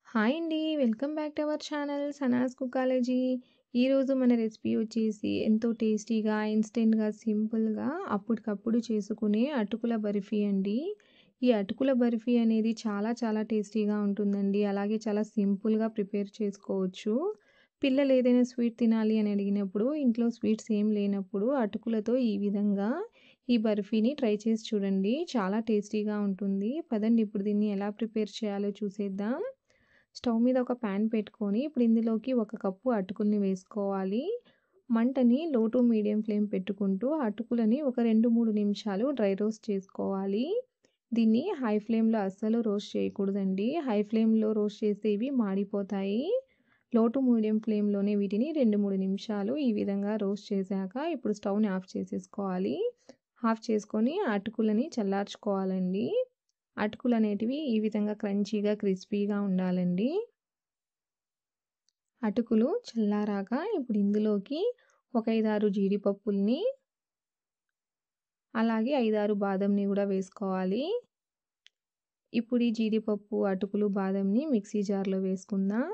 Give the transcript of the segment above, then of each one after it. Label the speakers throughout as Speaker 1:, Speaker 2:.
Speaker 1: Hi అండి. Welcome back to our channel Sanas కుకాలజీ. ఈరోజు మన రెసిపీ వచ్చేసి ఎంతో టేస్టీగా, ఇన్‌స్టెంట్‌గా, సింపుల్‌గా అప్పటికప్పుడు చేసుకునే అటుకుల బర్ఫీ అండి. ఈ అటుకుల బర్ఫీ అనేది చాలా చాలా టేస్టీగా ఉంటుందండి. అలాగే చాలా సింపుల్‌గా ప్రిపేర్ చేసుకోవచ్చు. పిల్లలు ఏదైనా స్వీట్ తినాలి అని అడిగినప్పుడు, ఇంట్లో స్వీట్స్ ఏం లేనప్పుడు అటుకులతో ఈ విధంగా ఈ బర్ఫీని ట్రై చేసి చూడండి. చాలా టేస్టీగా ఉంటుంది. పదండి ఇప్పుడు దీన్ని ఎలా ప్రిపేర్ చేయాలో చూసేద్దాం. స్టవ్ మీద ఒక ప్యాన్ పెట్టుకొని ఇప్పుడు ఇందులోకి ఒక కప్పు అటుకుల్ని వేసుకోవాలి. మంటని లో టు మీడియం ఫ్లేమ్ పెట్టుకుంటూ అటుకులని ఒక 2-3 నిమిషాలు డ్రై రోస్ట్ చేసుకోవాలి. దీన్ని హై ఫ్లేమ్‌లో అస్సలు రోస్ట్ చేయకూడదండి. హై ఫ్లేమ్‌లో రోస్ట్ చేస్తే ఇవి మాడిపోతాయి. లో టు మీడియం ఫ్లేమ్‌లోనే వీటిని 2-3 నిమిషాలు ఈ విధంగా రోస్ట్ చేశాక ఇప్పుడు స్టవ్‌ని ఆఫ్ చేసేసుకోవాలి. ఆఫ్ చేసుకొని అటుకులని చల్లార్చుకోవాలండి. అటుకులనేటివి ఈ విధంగా క్రంచీగా, క్రిస్పీగా ఉండాలండి. అటుకులు చల్లారాక ఇప్పుడు ఇందులోకి ఒక 5, 6 జీడిపప్పుల్ని, అలాగే 5, 6 బాదంని గూడా వేసుకోవాలి. ఇప్పుడు ఈ జీడిపప్పు, అటుకులు, బాదంని మిక్సీ జార్‌లో వేసుకుందాం.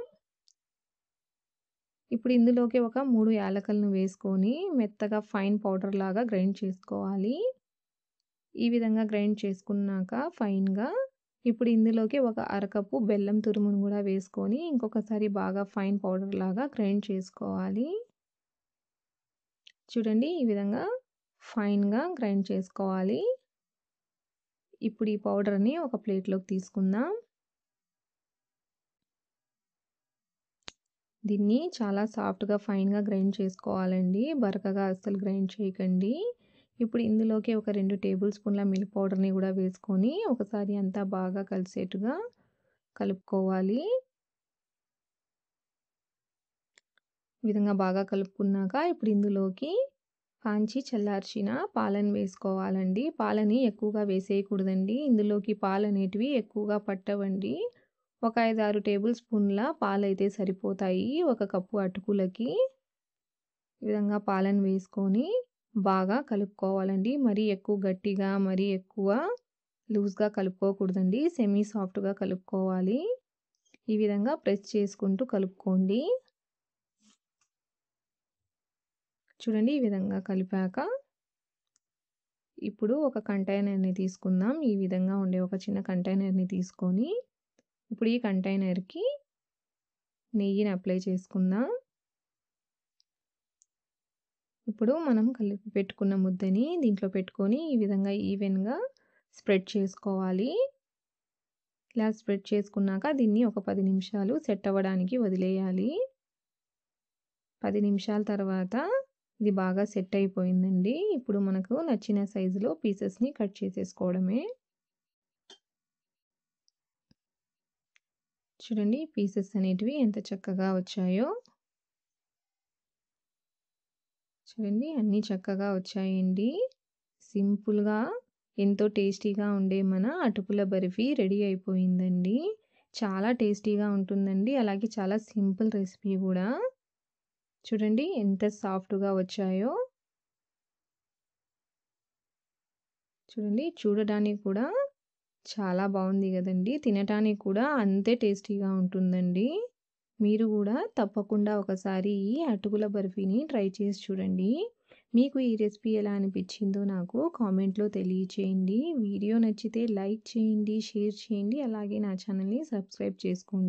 Speaker 1: ఇప్పుడు ఇందులోకి ఒక 3 యాలకులను వేసుకొని మెత్తగా ఫైన్ పౌడర్ లాగా గ్రైండ్ చేసుకోవాలి. ఈ విధంగా గ్రైండ్ చేసుకున్నాక ఫైన్‌గా ఇప్పుడు ఇందులోకి ఒక అరకప్పు బెల్లం తురుమును గూడా వేసుకొని ఇంకొకసారి బాగా ఫైన్ పౌడర్ లాగా గ్రైండ్ చేసుకోవాలి. చూడండి ఈ విధంగా ఫైన్‌గా గ్రైండ్ చేసుకోవాలి. ఇప్పుడు ఈ పౌడర్‌ని ఒక ప్లేట్‌లోకి తీసుకుందాం. దీన్ని చాలా సాఫ్ట్‌గా, ఫైన్‌గా గ్రైండ్ చేసుకోవాలండి. బరకగా అస్సలు గ్రైండ్ చేయకండి. ఇప్పుడు ఇందులోకి ఒక 2 టేబుల్ స్పూన్ల మిల్క్ పౌడర్‌ని గూడా వేసుకొని ఒకసారి అంతా బాగా కలిసేట్టుగా కలుపుకోవాలి. ఈ విధంగా బాగా కలుపుకున్నాక ఇప్పుడు ఇందులోకి కాంచి చల్లార్చిన పాలను వేసుకోవాలండి. పాలని ఎక్కువగా వేసేయకూడదండి. ఇందులోకి పాలనేటివి ఎక్కువగా పట్టవండి. ఒక 5, 6 టేబుల్ స్పూన్ల పాలైతే సరిపోతాయి ఒక కప్పు అటుకులకి. ఈ విధంగా పాలను వేసుకొని బాగా కలుపుకోవాలండి. మరీ ఎక్కువ గట్టిగా, మరీ ఎక్కువ లూజ్‌గా కలుపుకోకూడదండి. సెమీ సాఫ్ట్‌గా కలుపుకోవాలి. ఈ విధంగా ప్రెస్ చేసుకుంటూ కలుపుకోండి. చూడండి ఈ విధంగా కలిపాక ఇప్పుడు ఒక కంటైనర్‌ని తీసుకుందాం. ఈ విధంగా ఉండే ఒక చిన్న కంటైనర్‌ని తీసుకొని ఇప్పుడు ఈ కంటైనర్‌కి నెయ్యిని అప్లై చేసుకుందాం. ఇప్పుడు మనం కలిపి పెట్టుకున్న ముద్దని దీంట్లో పెట్టుకొని ఈ విధంగా ఈవెన్‌గా స్ప్రెడ్ చేసుకోవాలి. ఇలా స్ప్రెడ్ చేసుకున్నాక దీన్ని ఒక 10 నిమిషాలు సెట్ అవ్వడానికి వదిలేయాలి. 10 నిమిషాల తర్వాత ఇది బాగా సెట్ అయిపోయిందండి. ఇప్పుడు మనకు నచ్చిన సైజులో పీసెస్‌ని కట్ చేసేసుకోవడమే. చూడండి పీసెస్ అనేటివి ఎంత చక్కగా వచ్చాయో. చూడండి అన్నీ చక్కగా వచ్చాయండి. సింపుల్‌గా ఎంతో టేస్టీగా ఉండే మన అటుకుల బర్ఫీ రెడీ అయిపోయిందండి. చాలా టేస్టీగా ఉంటుందండి. అలాగే చాలా సింపుల్ రెసిపీ గూడా. చూడండి ఎంత సాఫ్ట్‌గా వచ్చాయో. చూడండి చూడడానికి కూడా చాలా బావుంది గదండీ! తినటానికి కూడా అంతే టేస్టీగా ఉంటుందండి. మీరు గూడా తప్పకుండా ఒకసారి ఈ అటుకుల బర్ఫీని ట్రై చేసి చూడండి. మీకు ఈ రెసిపీ ఎలా అనిపించిందో నాకు కామెంట్‌లో తెలియచేయండి. వీడియో నచ్చితే లైక్ చేయండి, షేర్ చేయండి. అలాగే నా ఛానల్‌ని సబ్స్క్రైబ్ చేసుకోండి.